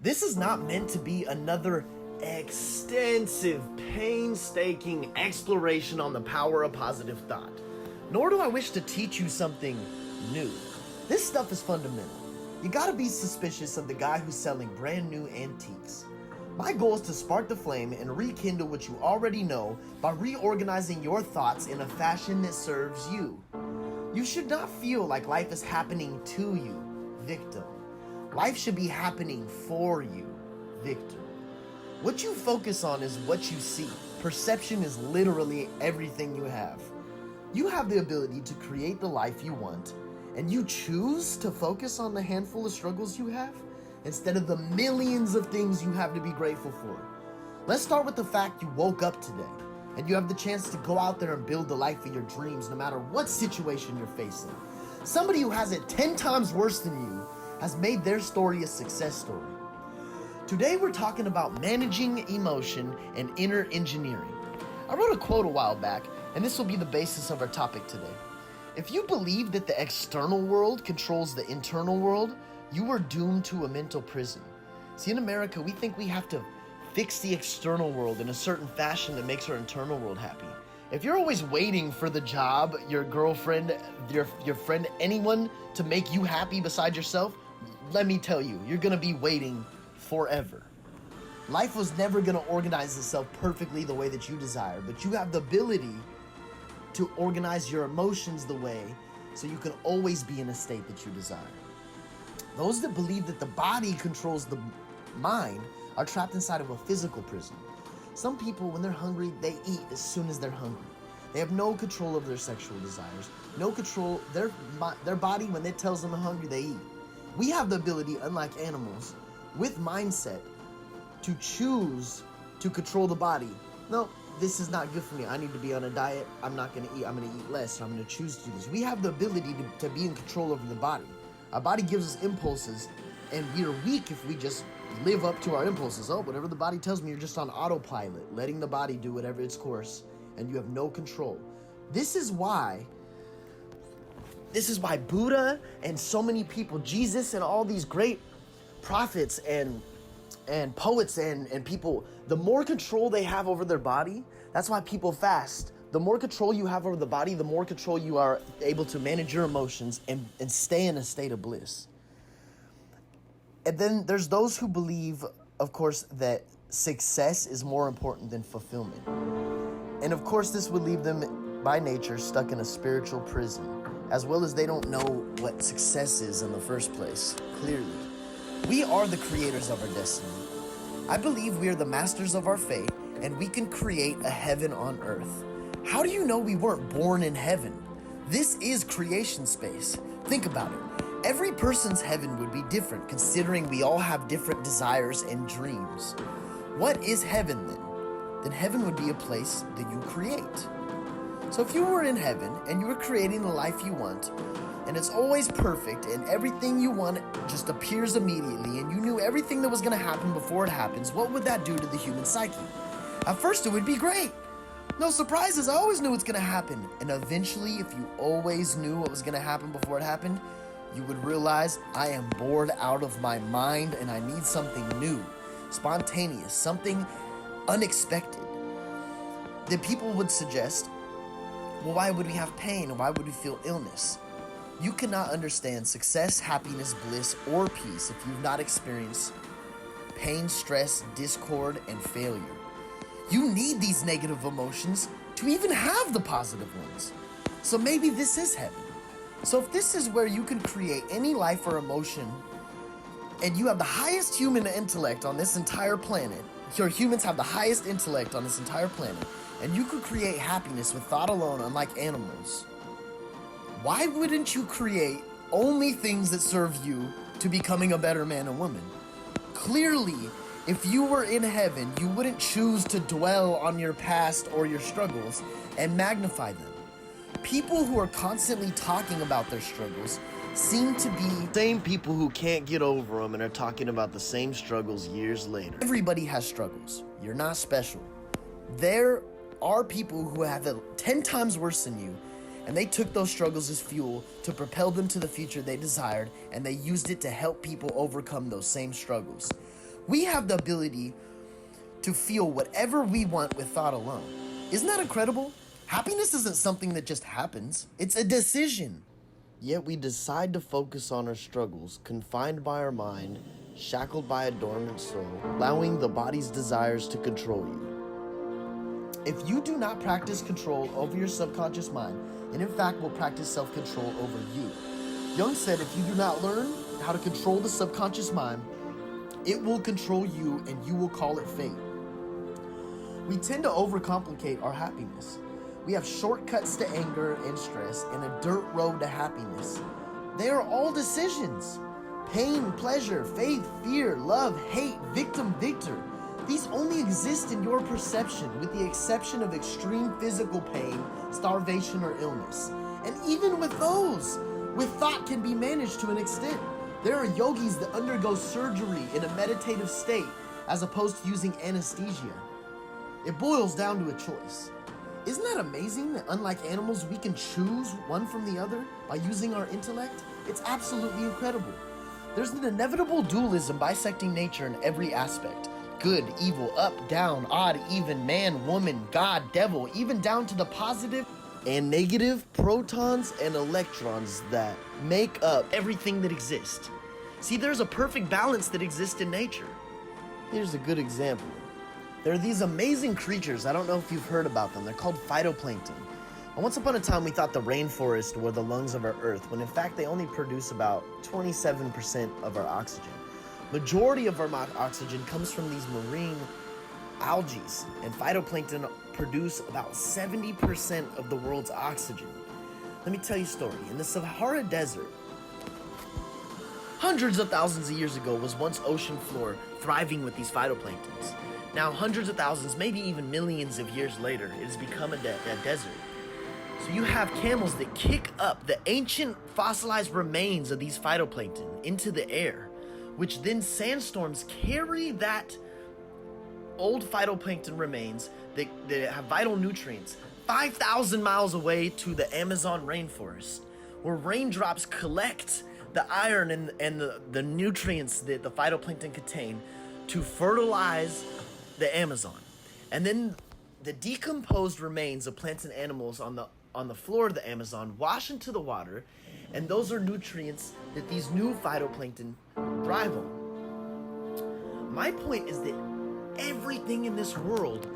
This is not meant to be another extensive, painstaking exploration on the power of positive thought, nor do I wish to teach you something new. This stuff is fundamental. You gotta be suspicious of the guy who's selling brand new antiques. My goal is to spark the flame and rekindle what you already know by reorganizing your thoughts in a fashion that serves you. You should not feel like life is happening to you, victim. Life should be happening for you, victor. What you focus on is what you see. Perception is literally everything you have. You have the ability to create the life you want, and you choose to focus on the handful of struggles you have instead of the millions of things you have to be grateful for. Let's start with the fact you woke up today, and you have the chance to go out there and build the life of your dreams no matter what situation you're facing. Somebody who has it 10 times worse than you has made their story a success story. Today we're talking about managing emotion and inner engineering. I wrote a quote a while back, and this will be the basis of our topic today. If you believe that the external world controls the internal world, you are doomed to a mental prison. See, in America, we think we have to fix the external world in a certain fashion that makes our internal world happy. If you're always waiting for the job, your girlfriend, your friend, anyone to make you happy besides yourself, let me tell you, you're gonna be waiting forever. Life was never gonna organize itself perfectly the way that you desire, but you have the ability to organize your emotions the way so you can always be in a state that you desire. Those that believe that the body controls the mind are trapped inside of a physical prison. Some people, when they're hungry, they eat as soon as they're hungry. They have no control of their sexual desires, no control. Their body, when it tells them they're hungry, they eat. We have the ability, unlike animals, with mindset, to choose to control the body. No, this is not good for me. I need to be on a diet. I'm not going to eat. I'm going to eat less. So I'm going to choose to do this. We have the ability to be in control over the body. Our body gives us impulses, and we are weak if we just live up to our impulses. Oh, whatever the body tells me, you're just on autopilot, letting the body do whatever its course, and you have no control. This is why Buddha and so many people, Jesus and all these great prophets and poets and people, the more control they have over their body, that's why people fast. The more control you have over the body, the more control you are able to manage your emotions and stay in a state of bliss. And then there's those who believe, of course, that success is more important than fulfillment. And of course, this would leave them by nature stuck in a spiritual prison, as well as they don't know what success is in the first place, clearly. We are the creators of our destiny. I believe we are the masters of our fate, and we can create a heaven on earth. How do you know we weren't born in heaven? This is creation space. Think about it. Every person's heaven would be different, considering we all have different desires and dreams. What is heaven then? Then heaven would be a place that you create. So if you were in heaven and you were creating the life you want, and it's always perfect and everything you want just appears immediately, and you knew everything that was going to happen before it happens, what would that do to the human psyche? At first it would be great. No surprises, I always knew what's going to happen. And eventually, if you always knew what was going to happen before it happened, you would realize, I am bored out of my mind and I need something new, spontaneous, something unexpected. Then people would suggest, well, why would we have pain? Why would we feel illness? You cannot understand success, happiness, bliss, or peace if you've not experienced pain, stress, discord, and failure. You need these negative emotions to even have the positive ones. So maybe this is heaven. So if this is where you can create any life or emotion, and you have the highest human intellect on this entire planet, your humans have the highest intellect on this entire planet, and you could create happiness with thought alone, unlike animals, why wouldn't you create only things that serve you to becoming a better man and woman? Clearly, if you were in heaven, you wouldn't choose to dwell on your past or your struggles and magnify them. People who are constantly talking about their struggles seem to be the same people who can't get over them and are talking about the same struggles years later. Everybody has struggles. You're not special. There are people who have it 10 times worse than you, and they took those struggles as fuel to propel them to the future they desired, and they used it to help people overcome those same struggles. We have the ability to feel whatever we want with thought alone. Isn't that incredible? Happiness isn't something that just happens. It's a decision. Yet we decide to focus on our struggles, confined by our mind, shackled by a dormant soul, allowing the body's desires to control you. If you do not practice control over your subconscious mind, and in fact will practice self-control over you. Jung said if you do not learn how to control the subconscious mind, it will control you and you will call it fate. We tend to overcomplicate our happiness. We have shortcuts to anger and stress and a dirt road to happiness. They are all decisions. Pain, pleasure, faith, fear, love, hate, victim, victor. These only exist in your perception with the exception of extreme physical pain, starvation, or illness. And even with those, with thought can be managed to an extent. There are yogis that undergo surgery in a meditative state as opposed to using anesthesia. It boils down to a choice. Isn't that amazing that unlike animals, we can choose one from the other by using our intellect? It's absolutely incredible. There's an inevitable dualism bisecting nature in every aspect. Good, evil, up, down, odd, even, man, woman, God, devil, even down to the positive and negative protons and electrons that make up everything that exists. See, there's a perfect balance that exists in nature. Here's a good example. There are these amazing creatures, I don't know if you've heard about them, they're called phytoplankton. And once upon a time we thought the rainforest were the lungs of our earth, when in fact they only produce about 27% of our oxygen. Majority of our oxygen comes from these marine algae, and phytoplankton produce about 70% of the world's oxygen. Let me tell you a story. In the Sahara Desert, hundreds of thousands of years ago was once ocean floor thriving with these phytoplanktons. Now, hundreds of thousands, maybe even millions of years later, it has become a desert. So you have camels that kick up the ancient fossilized remains of these phytoplankton into the air, which then sandstorms carry that old phytoplankton remains that have vital nutrients 5,000 miles away to the Amazon rainforest, where raindrops collect the iron and the nutrients that the phytoplankton contain to fertilize the Amazon. And then the decomposed remains of plants and animals on the floor of the Amazon wash into the water, and those are nutrients that these new phytoplankton thrive on. My point is that everything in this world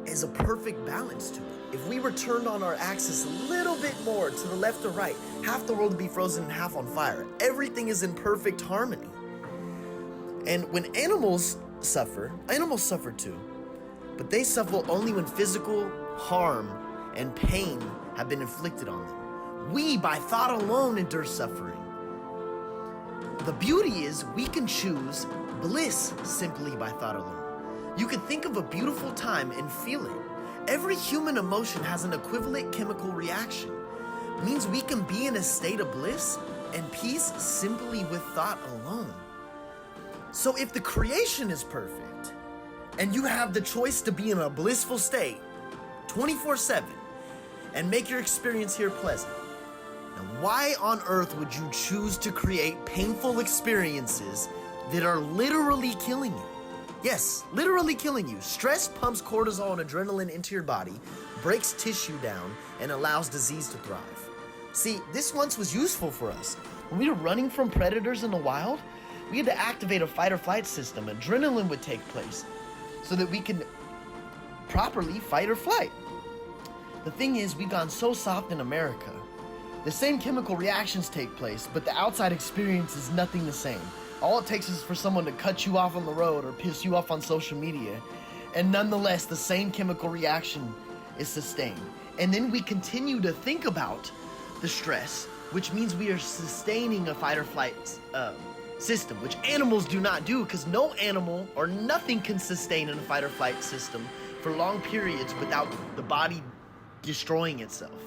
is a perfect balance to it. If we were turned on our axis a little bit more to the left or right, half the world would be frozen and half on fire. Everything is in perfect harmony. And when animals suffer too, but they suffer only when physical harm and pain have been inflicted on them. We, by thought alone, endure suffering. The beauty is we can choose bliss simply by thought alone. You can think of a beautiful time and feel it. Every human emotion has an equivalent chemical reaction. It means we can be in a state of bliss and peace simply with thought alone. So if the creation is perfect, and you have the choice to be in a blissful state 24/7 and make your experience here pleasant, now why on earth would you choose to create painful experiences that are literally killing you? Yes, literally killing you. Stress pumps cortisol and adrenaline into your body, breaks tissue down, and allows disease to thrive. See, this once was useful for us. When we were running from predators in the wild, we had to activate a fight or flight system. Adrenaline would take place so that we could properly fight or flight. The thing is, we've gone so soft in America. The same chemical reactions take place, but the outside experience is nothing the same. All it takes is for someone to cut you off on the road or piss you off on social media, and nonetheless, the same chemical reaction is sustained. And then we continue to think about the stress, which means we are sustaining a fight or flight system, which animals do not do, because no animal or nothing can sustain in a fight or flight system for long periods without the body destroying itself.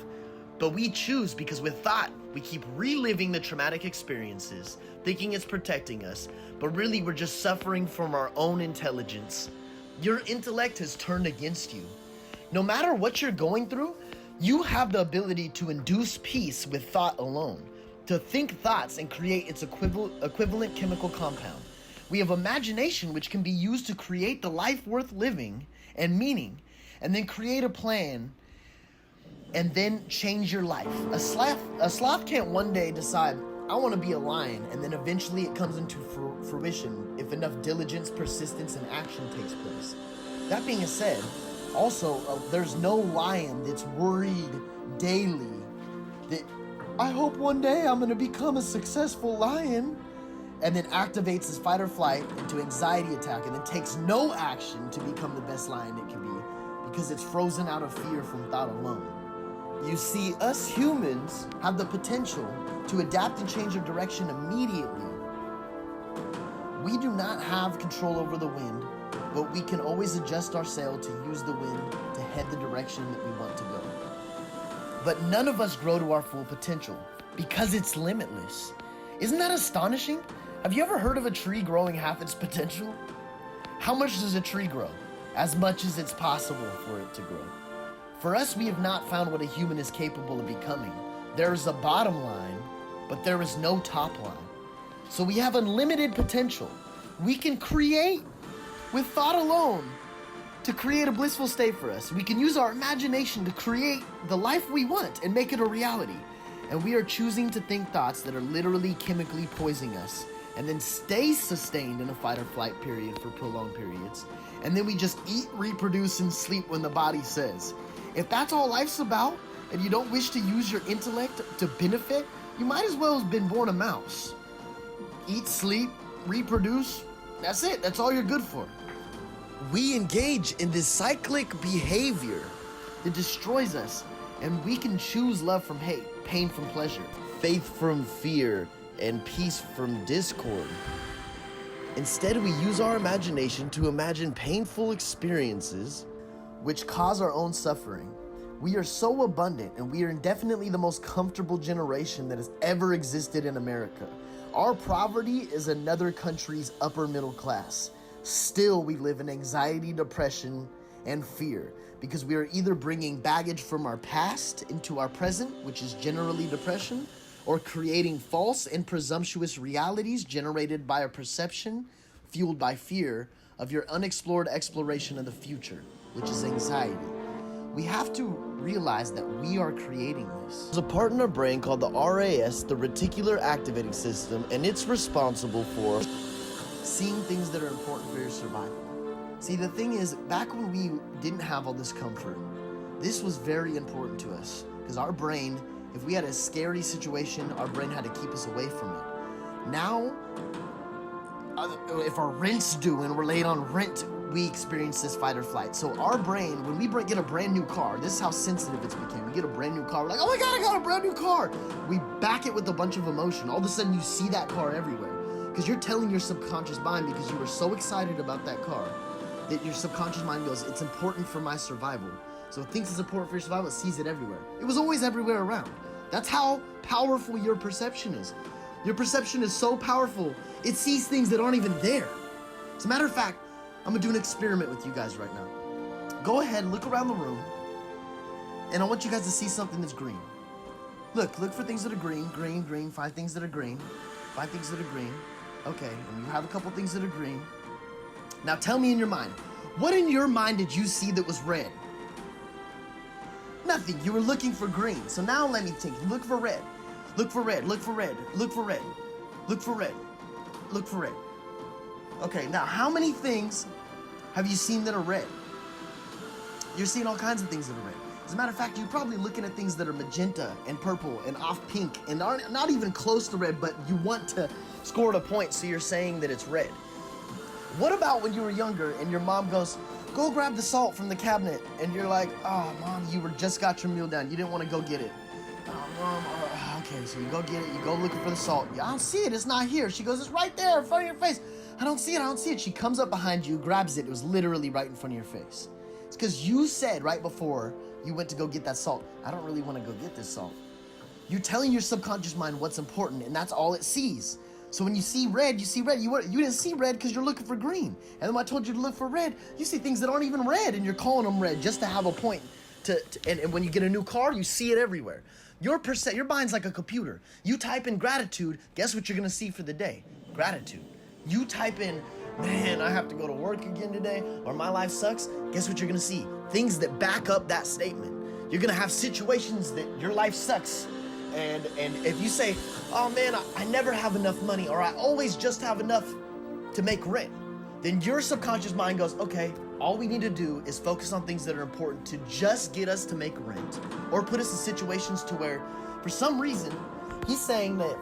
But we choose because with thought, we keep reliving the traumatic experiences, thinking it's protecting us, but really we're just suffering from our own intelligence. Your intellect has turned against you. No matter what you're going through, you have the ability to induce peace with thought alone, to think thoughts and create its equivalent chemical compound. We have imagination, which can be used to create the life worth living and meaning, and then create a plan and then change your life. A sloth can't one day decide, I want to be a lion, and then eventually it comes into fruition if enough diligence, persistence, and action takes place. That being said, also, there's no lion that's worried daily that, I hope one day I'm going to become a successful lion, and then activates his fight or flight into anxiety attack and then takes no action to become the best lion it can be because it's frozen out of fear from thought alone. You see, us humans have the potential to adapt and change our direction immediately. We do not have control over the wind, but we can always adjust our sail to use the wind to head the direction that we want to go. But none of us grow to our full potential because it's limitless. Isn't that astonishing? Have you ever heard of a tree growing half its potential? How much does a tree grow? As much as it's possible for it to grow. For us, we have not found what a human is capable of becoming. There is a bottom line, but there is no top line. So we have unlimited potential. We can create with thought alone to create a blissful state for us. We can use our imagination to create the life we want and make it a reality. And we are choosing to think thoughts that are literally chemically poisoning us and then stay sustained in a fight or flight period for prolonged periods. And then we just eat, reproduce, and sleep when the body says. If that's all life's about, and you don't wish to use your intellect to benefit, you might as well have been born a mouse. Eat, sleep, reproduce, that's it. That's all you're good for. We engage in this cyclic behavior that destroys us, and we can choose love from hate, pain from pleasure, faith from fear, and peace from discord. Instead, we use our imagination to imagine painful experiences which cause our own suffering. We are so abundant, and we are definitely the most comfortable generation that has ever existed in America. Our poverty is another country's upper middle class. Still, we live in anxiety, depression, and fear because we are either bringing baggage from our past into our present, which is generally depression, or creating false and presumptuous realities generated by a perception fueled by fear of your unexplored exploration of the future, which is anxiety. We have to realize that we are creating this. There's a part in our brain called the RAS, the reticular activating system, and it's responsible for seeing things that are important for your survival. See, the thing is, back when we didn't have all this comfort, this was very important to us because our brain, if we had a scary situation, our brain had to keep us away from it. Now, if our rent's due and we're late on rent, we experience this fight or flight. So our brain, when we get a brand new car, this is how sensitive it's become. We get a brand new car, we're like, oh my God, I got a brand new car. We back it with a bunch of emotion. All of a sudden you see that car everywhere because you're telling your subconscious mind, because you were so excited about that car, that your subconscious mind goes, it's important for my survival. So it thinks it's important for your survival, it sees it everywhere. It was always everywhere around. That's how powerful your perception is. Your perception is so powerful, it sees things that aren't even there. As a matter of fact, I'm gonna do an experiment with you guys right now. Go ahead, look around the room, and I want you guys to see something that's green. Look for things that are green, green, 5 things that are green, 5 things that are green. Okay, and you have a couple things that are green. Now tell me in your mind, what in your mind did you see that was red? Nothing, you were looking for green. So now let me think, look for red. Look for red, look for red, look for red, look for red, look for red. Okay, now how many things have you seen that are red? You're seeing all kinds of things that are red. As a matter of fact, you're probably looking at things that are magenta and purple and off pink and aren't not even close to red, but you want to score a point, so you're saying that it's red. What about when you were younger and your mom goes, go grab the salt from the cabinet, and you're like, oh, Mom, just got your meal done. You didn't want to go get it. Oh, Mom, okay, so you go get it. You go looking for the salt. I don't see it. It's not here. She goes, it's right there in front of your face. I don't see it. She comes up behind you, grabs it. It was literally right in front of your face. It's because you said right before you went to go get that salt, I don't really want to go get this salt. You're telling your subconscious mind what's important, and that's all it sees. So when you see red, you see red. You didn't see red because you're looking for green. And then when I told you to look for red, you see things that aren't even red, and you're calling them red just to have a point. And when you get a new car, you see it everywhere. Your mind's like a computer. You type in gratitude, guess what you're going to see for the day? Gratitude. You type in, man, I have to go to work again today, or my life sucks. Guess what you're gonna see? Things that back up that statement. You're gonna have situations that your life sucks. And if you say, oh man, I never have enough money, or I always just have enough to make rent, then your subconscious mind goes, okay, all we need to do is focus on things that are important to just get us to make rent, or put us in situations to where, for some reason, he's saying that,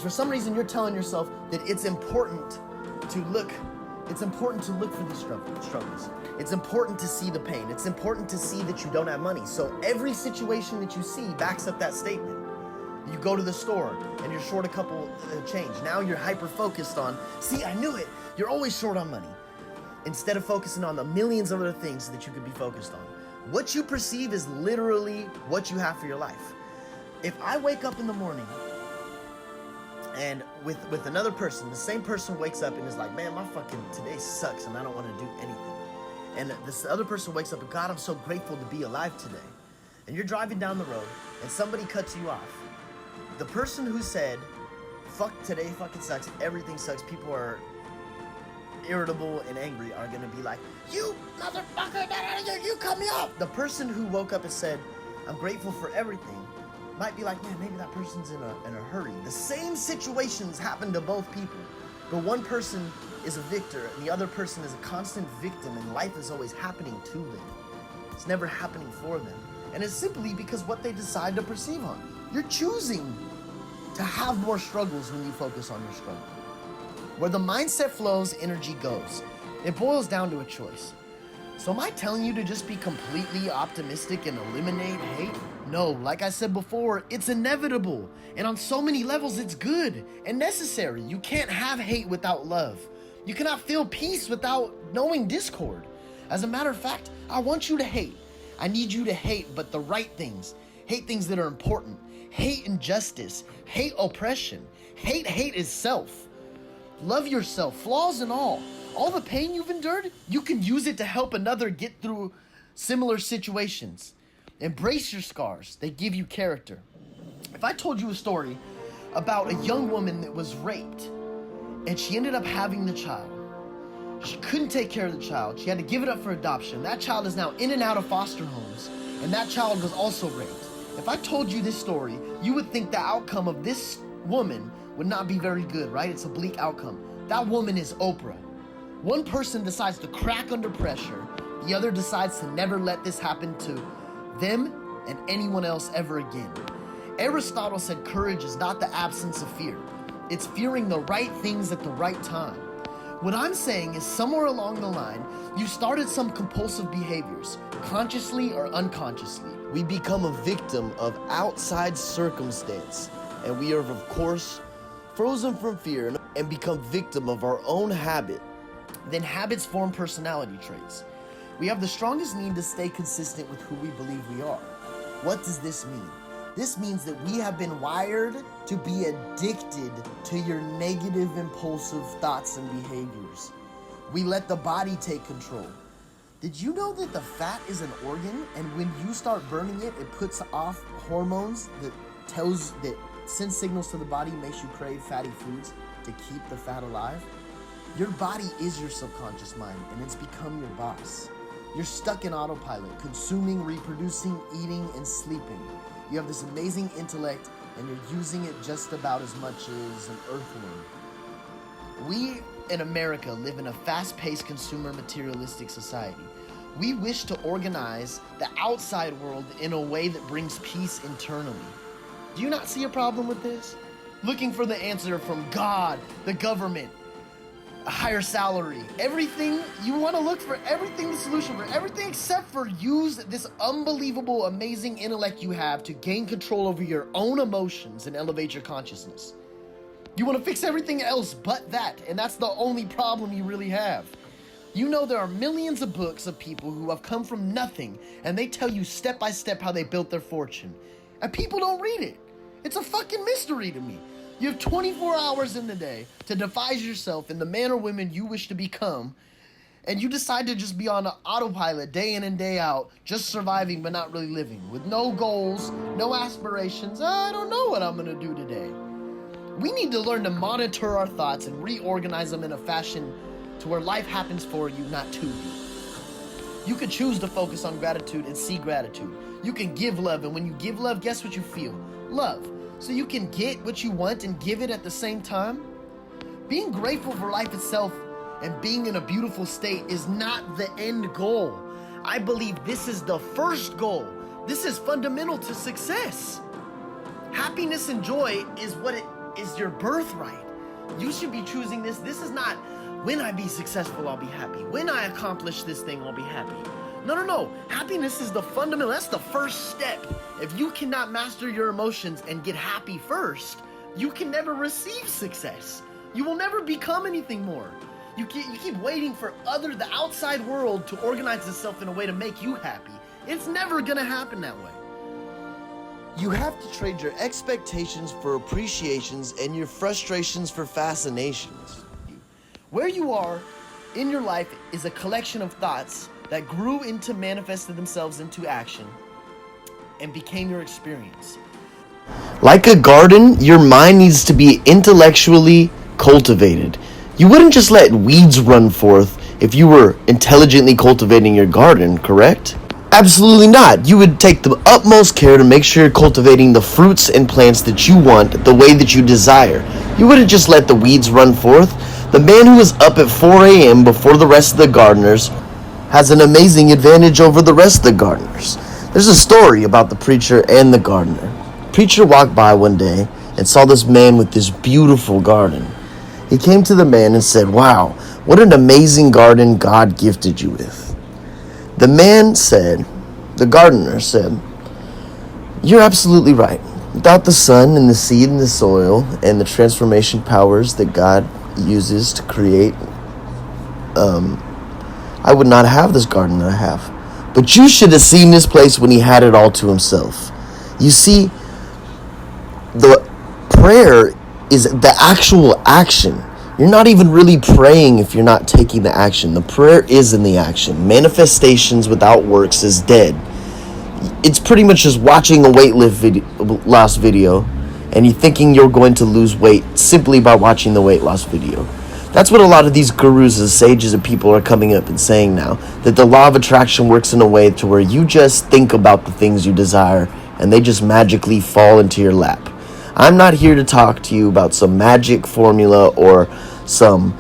for some reason you're telling yourself that it's important to look for these struggles. It's important to see the pain. It's important to see that you don't have money. So every situation that you see backs up that statement. You go to the store and you're short a couple change. Now you're hyper-focused on, see, I knew it. You're always short on money. Instead of focusing on the millions of other things that you could be focused on. What you perceive is literally what you have for your life. If I wake up in the morning and with another person, the same person wakes up and is like, man, my fucking today sucks and I don't want to do anything. And this other person wakes up and, God, I'm so grateful to be alive today. And you're driving down the road and somebody cuts you off. The person who said, fuck today fucking sucks, everything sucks, people are irritable and angry, are gonna be like, you motherfucker, you cut me off. The person who woke up and said, I'm grateful for everything, might be like, man, maybe that person's in a hurry. The same situations happen to both people, but one person is a victor and the other person is a constant victim, and life is always happening to them. It's never happening for them. And it's simply because what they decide to perceive on. You're choosing to have more struggles when you focus on your struggle. Where the mindset flows, energy goes. It boils down to a choice. So am I telling you to just be completely optimistic and eliminate hate? No, like I said before, it's inevitable. And on so many levels, it's good and necessary. You can't have hate without love. You cannot feel peace without knowing discord. As a matter of fact, I want you to hate. I need you to hate, but the right things. Hate things that are important. Hate injustice. Hate oppression. Hate itself. Love yourself, flaws and all. All the pain you've endured, you can use it to help another get through similar situations. Embrace your scars. They give you character. If I told you a story about a young woman that was raped and she ended up having the child, she couldn't take care of the child. She had to give it up for adoption. That child is now in and out of foster homes, and that child was also raped. If I told you this story, you would think the outcome of this woman would not be very good, right? It's a bleak outcome. That woman is Oprah. One person decides to crack under pressure. The other decides to never let this happen to them and anyone else ever again. Aristotle said courage is not the absence of fear. It's fearing the right things at the right time. What I'm saying is somewhere along the line, you started some compulsive behaviors, consciously or unconsciously. We become a victim of outside circumstance, and we are, of course, frozen from fear and become victim of our own habit. Then habits form personality traits. We have the strongest need to stay consistent with who we believe we are. What does this mean? This means that we have been wired to be addicted to your negative, impulsive thoughts and behaviors. We let the body take control. Did you know that the fat is an organ, and when you start burning it, it puts off hormones that sends signals to the body, makes you crave fatty foods to keep the fat alive? Your body is your subconscious mind, and it's become your boss. You're stuck in autopilot, consuming, reproducing, eating, and sleeping. You have this amazing intellect, and you're using it just about as much as an earthworm. We in America live in a fast-paced, consumer, materialistic society. We wish to organize the outside world in a way that brings peace internally. Do you not see a problem with this? Looking for the answer from God, the government, a higher salary, everything. You want to look for everything, the solution for everything, except for use this unbelievable, amazing intellect you have to gain control over your own emotions and elevate your consciousness. You want to fix everything else but that, and that's the only problem you really have. You know there are millions of books of people who have come from nothing, and they tell you step by step how they built their fortune. And people don't read it. It's a fucking mystery to me. You have 24 hours in the day to devise yourself in the man or woman you wish to become, and you decide to just be on an autopilot day in and day out, just surviving but not really living, with no goals, no aspirations. I don't know what I'm gonna do today. We need to learn to monitor our thoughts and reorganize them in a fashion to where life happens for you, not to you. You can choose to focus on gratitude and see gratitude. You can give love, and when you give love, guess what you feel? Love. So you can get what you want and give it at the same time. Being grateful for life itself and being in a beautiful state is not the end goal. I believe this is the first goal. This is fundamental to success. Happiness and joy is what it is, your birthright. You should be choosing this. This is not when I be successful, I'll be happy. When I accomplish this thing, I'll be happy. No. Happiness is the fundamental. That's the first step. If you cannot master your emotions and get happy first, you can never receive success. You will never become anything more. You keep waiting for the outside world to organize itself in a way to make you happy. It's never gonna happen that way. You have to trade your expectations for appreciations and your frustrations for fascinations. Where you are in your life is a collection of thoughts that grew into manifested themselves into action and became your experience. Like a garden, your mind needs to be intellectually cultivated. You wouldn't just let weeds run forth if you were intelligently cultivating your garden, correct? Absolutely not. You would take the utmost care to make sure you're cultivating the fruits and plants that you want the way that you desire. You wouldn't just let the weeds run forth. The man who is up at 4 a.m. before the rest of the gardeners has an amazing advantage over the rest of the gardeners. There's a story about the preacher and the gardener. The preacher walked by one day and saw this man with this beautiful garden. He came to the man and said, "Wow, what an amazing garden God gifted you with." The gardener said, "You're absolutely right. Without the sun and the seed and the soil and the transformation powers that God uses to create, I would not have this garden that I have. But you should have seen this place when he had it all to himself." You see, the prayer is the actual action. You're not even really praying if you're not taking the action. The prayer is in the action. Manifestations without works is dead. It's pretty much just watching a weight loss video and you thinking you're going to lose weight simply by watching the weight loss video. That's what a lot of these gurus and sages and people are coming up and saying now, that the law of attraction works in a way to where you just think about the things you desire and they just magically fall into your lap. I'm not here to talk to you about some magic formula or some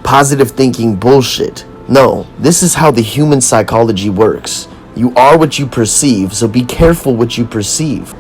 positive thinking bullshit. No, this is how the human psychology works. You are what you perceive, so be careful what you perceive.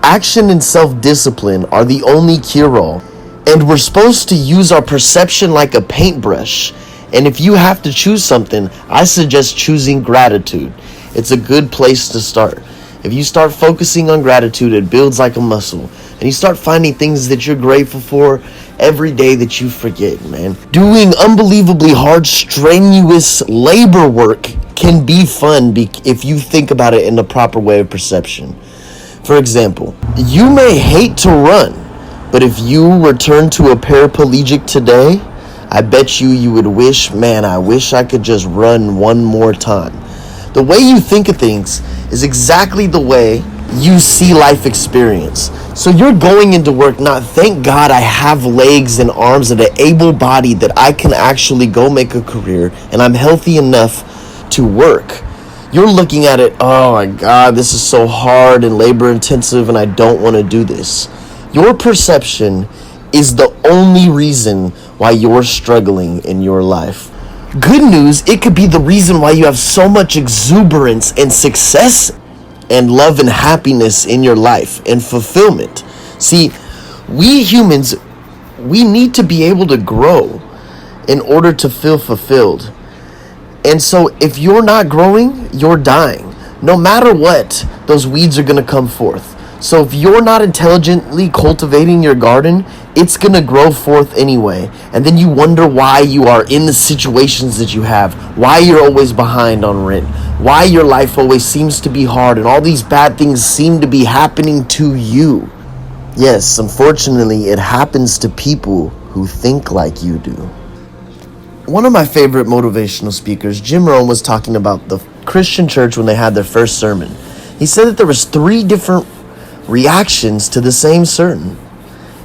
Action and self-discipline are the only cure-all, and we're supposed to use our perception like a paintbrush. And if you have to choose something, I suggest choosing gratitude. It's a good place to start. If you start focusing on gratitude, it builds like a muscle. And you start finding things that you're grateful for every day that you forget, man. Doing unbelievably hard, strenuous labor work can be fun if you think about it in the proper way of perception. For example, you may hate to run, but if you return to a paraplegic today, I bet you would wish, man, I wish I could just run one more time. The way you think of things is exactly the way you see life experience. So you're going into work not, thank God I have legs and arms and an able body that I can actually go make a career and I'm healthy enough to work. You're looking at it, oh my God, this is so hard and labor intensive and I don't want to do this. Your perception is the only reason why you're struggling in your life. Good news, it could be the reason why you have so much exuberance and success and love and happiness in your life and fulfillment. See, we humans, we need to be able to grow in order to feel fulfilled. And so if you're not growing, you're dying. No matter what, those weeds are going to come forth. So if you're not intelligently cultivating your garden, it's going to grow forth anyway. And then you wonder why you are in the situations that you have, why you're always behind on rent, why your life always seems to be hard, and all these bad things seem to be happening to you. Yes, unfortunately, it happens to people who think like you do. One of my favorite motivational speakers, Jim Rohn, was talking about the Christian church when they had their first sermon. He said that there was 3 different reactions to the same sermon.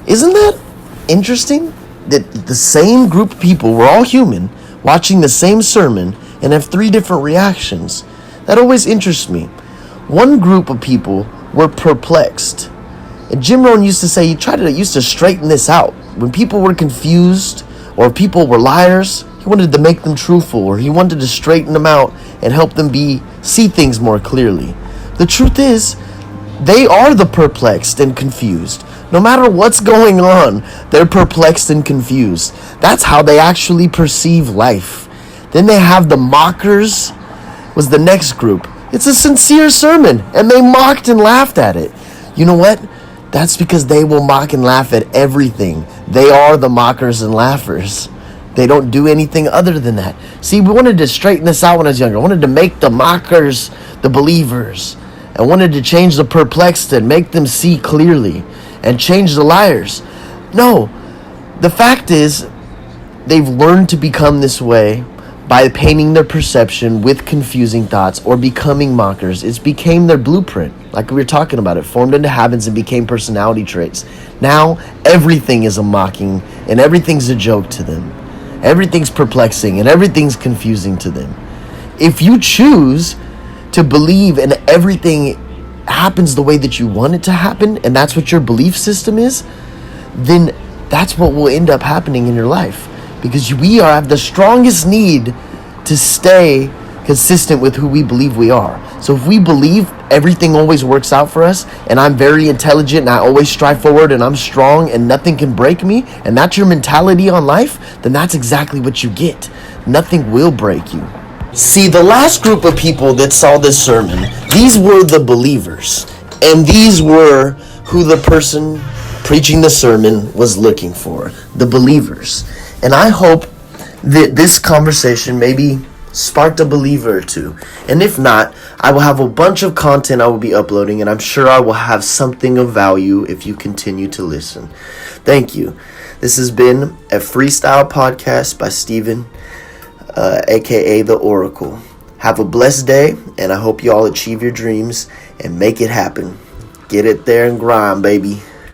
Isn't that interesting that the same group of people, we're all human, watching the same sermon and have three different reactions? That always interests me. One group of people were perplexed. And Jim Rohn used to say he used to straighten this out. When people were confused or people were liars, he wanted to make them truthful, or he wanted to straighten them out and help them see things more clearly. The truth is, they are the perplexed and confused. No matter what's going on, they're perplexed and confused. That's how they actually perceive life. Then they have the mockers, was the next group. It's a sincere sermon, and they mocked and laughed at it. You know what? That's because they will mock and laugh at everything. They are the mockers and laughers. They don't do anything other than that. See, we wanted to straighten this out when I was younger. I wanted to make the mockers the believers. I wanted to change the perplexed and make them see clearly, and change the liars. No, the fact is, they've learned to become this way by painting their perception with confusing thoughts or becoming mockers. It's became their blueprint. Like we were talking about, it formed into habits and became personality traits. Now, everything is a mocking and everything's a joke to them. Everything's perplexing and everything's confusing to them. If you choose to believe and everything happens the way that you want it to happen, and that's what your belief system is, then that's what will end up happening in your life. Because we have the strongest need to stay consistent with who we believe we are. So if we believe everything always works out for us, and I'm very intelligent and I always strive forward and I'm strong and nothing can break me, and that's your mentality on life, then that's exactly what you get. Nothing will break you. See, the last group of people that saw this sermon, these were the believers. And these were who the person preaching the sermon was looking for, the believers. And I hope that this conversation maybe sparked a believer or two. And if not, I will have a bunch of content I will be uploading, and I'm sure I will have something of value if you continue to listen. Thank you. This has been a freestyle podcast by Steven, aka The Oracle. Have a blessed day, and I hope you all achieve your dreams and make it happen. Get it there and grind, baby.